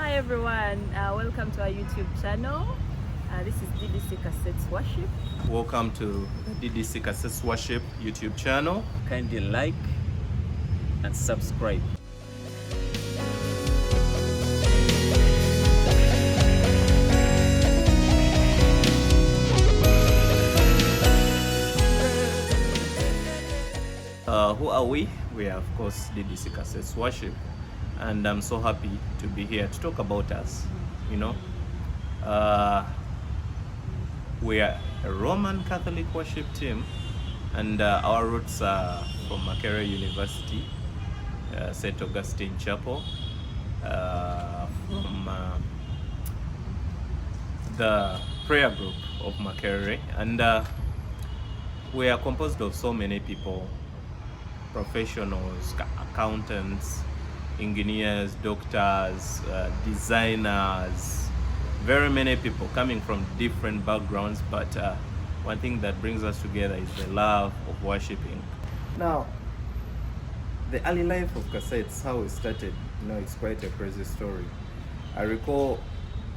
Hi everyone, welcome to our YouTube channel. This is DDC Cassettes Worship. Welcome to the DDC Cassettes Worship YouTube channel. Kindly like and subscribe. Who are we? We are, of course, DDC Cassettes Worship, and I'm so happy to be here to talk about us. You know, we are a Roman Catholic worship team, and our roots are from Makerere University, St. Augustine Chapel, from the prayer group of Makerere, and we are composed of so many people: professionals, accountants, engineers, doctors, designers, very many people coming from different backgrounds, but one thing that brings us together is the love of worshiping. Now, the early life of Cassettes, how it started, it's quite a crazy story. I recall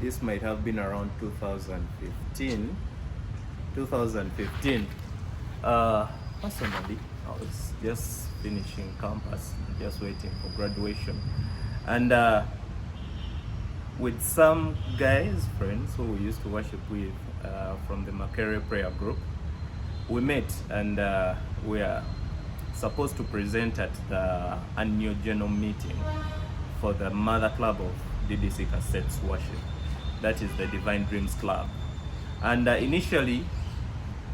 this might have been around 2015. Personally, I was just finishing campus, just waiting for graduation, and with some guys, friends who we used to worship with from the Makerere prayer group, we met, and we are supposed to present at the annual general meeting for the mother club of DDC Cassettes Worship. That is the Divine Dreams Club. And initially,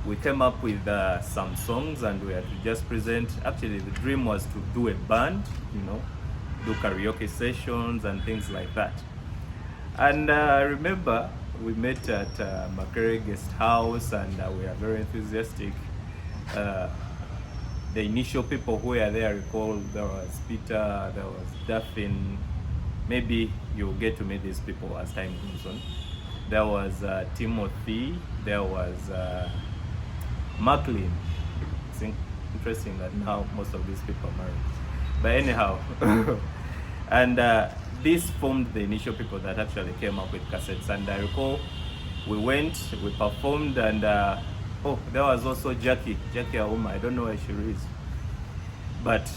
we came up with some songs, and we had to just present. Actually, the dream was to do a band, do karaoke sessions and things like that. And I remember we met at Makerere Guest House, and we are very enthusiastic. The initial people who were there, I recall there was Peter, there was Daphne. Maybe you'll get to meet these people as time goes on. There was Timothy, there was McLean. It's interesting that now most of these people are married. But anyhow, and this formed the initial people that actually came up with Cassettes. And I recall we went, we performed, and there was also Jackie Auma. I don't know where she is, but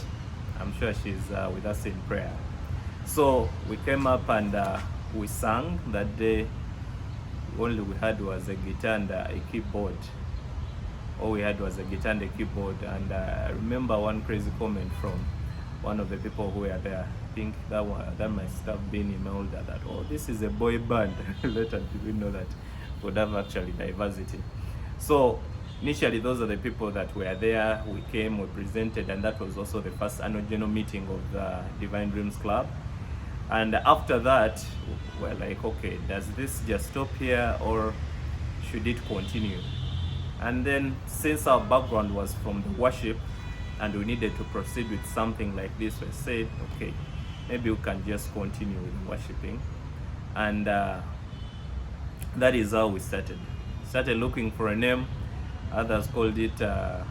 I'm sure she's with us in prayer. So we came up and we sang that day. All we had was a guitar and a keyboard. All we had was a guitar and a keyboard. And I remember one crazy comment from one of the people who were there. I think that must have been emailed that, this is a boy band. Later did we know that would have actually diversity. So initially, those are the people that were there. We came, we presented, and that was also the first annual general meeting of the Divine Dreams Club. And after that, we're like, okay, does this just stop here, or should it continue? And then, since our background was from the worship and we needed to proceed with something like this, we said, okay, maybe we can just continue with worshiping. And that is how we started. Started looking for a name. Others called it, I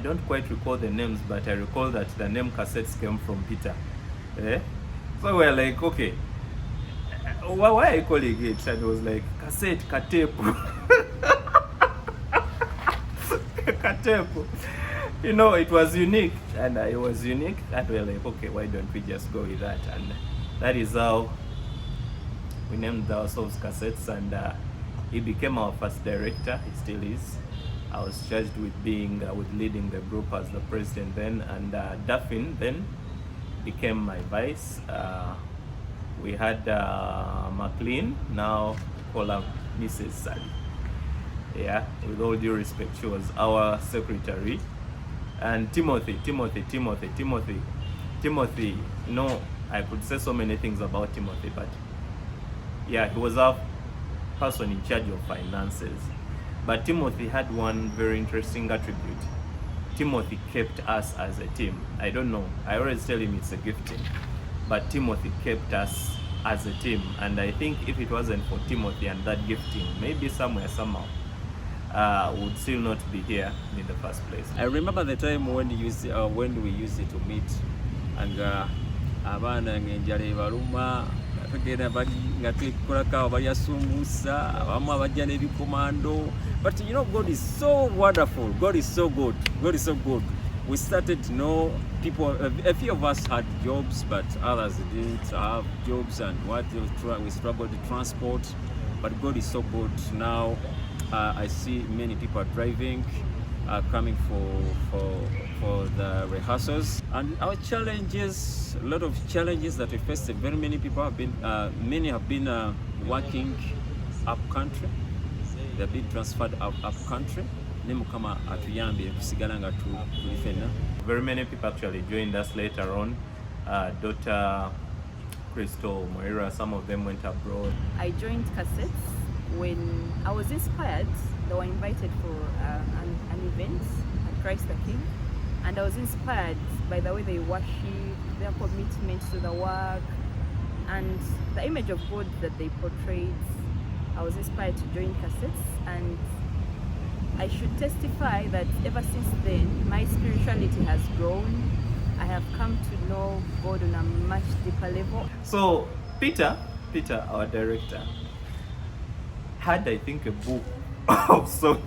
don't quite recall the names, but I recall that the name Cassettes came from Peter. So we're like, okay, why are you calling it? And it was like, cassette, katepu. Katepu. It was unique, and it was unique, and we're like, okay, why don't we just go with that? And that is how we named ourselves Cassettes, and he became our first director. He still is. I was charged with leading the group as the president then, and Daphne then became my vice. We had McLean, now call her Mrs. Sally. Yeah, with all due respect, she was our secretary. And Timothy, I could say so many things about Timothy, but yeah, he was our person in charge of finances. But Timothy had one very interesting attribute. Timothy kept us as a team. I don't know, I always tell him it's a gifting, but Timothy kept us as a team. And I think if it wasn't for Timothy and that gifting, maybe somewhere, somehow, would still not be here in the first place. I remember the time when we used to meet, and abaana ng'enjala ebaluma tugenda nga tukolako abo balyasumbuusa abamu abajja n'ebikomando. But you know, God is so wonderful. God is so good. God is so good. We started to know people, a few of us had jobs, but others didn't have jobs, and we struggled to transport. But God is so good. Now I see many people are driving, coming for the rehearsals. And our challenges, a lot of challenges that we face. Very many people have been, many have been working up country. They've been transferred up country. Very many people actually joined us later on. Dr. Crystal, Moira, some of them went abroad. I joined Cassettes when I was inspired. They were invited for an event at Christ the King, and I was inspired by the way they worship, their commitment to the work, and the image of God that they portrayed. I was inspired to join Cassettes, and I should testify that ever since then, my spirituality has grown. I have come to know God on a much deeper level. So Peter, our director, had, I think, a book of songs.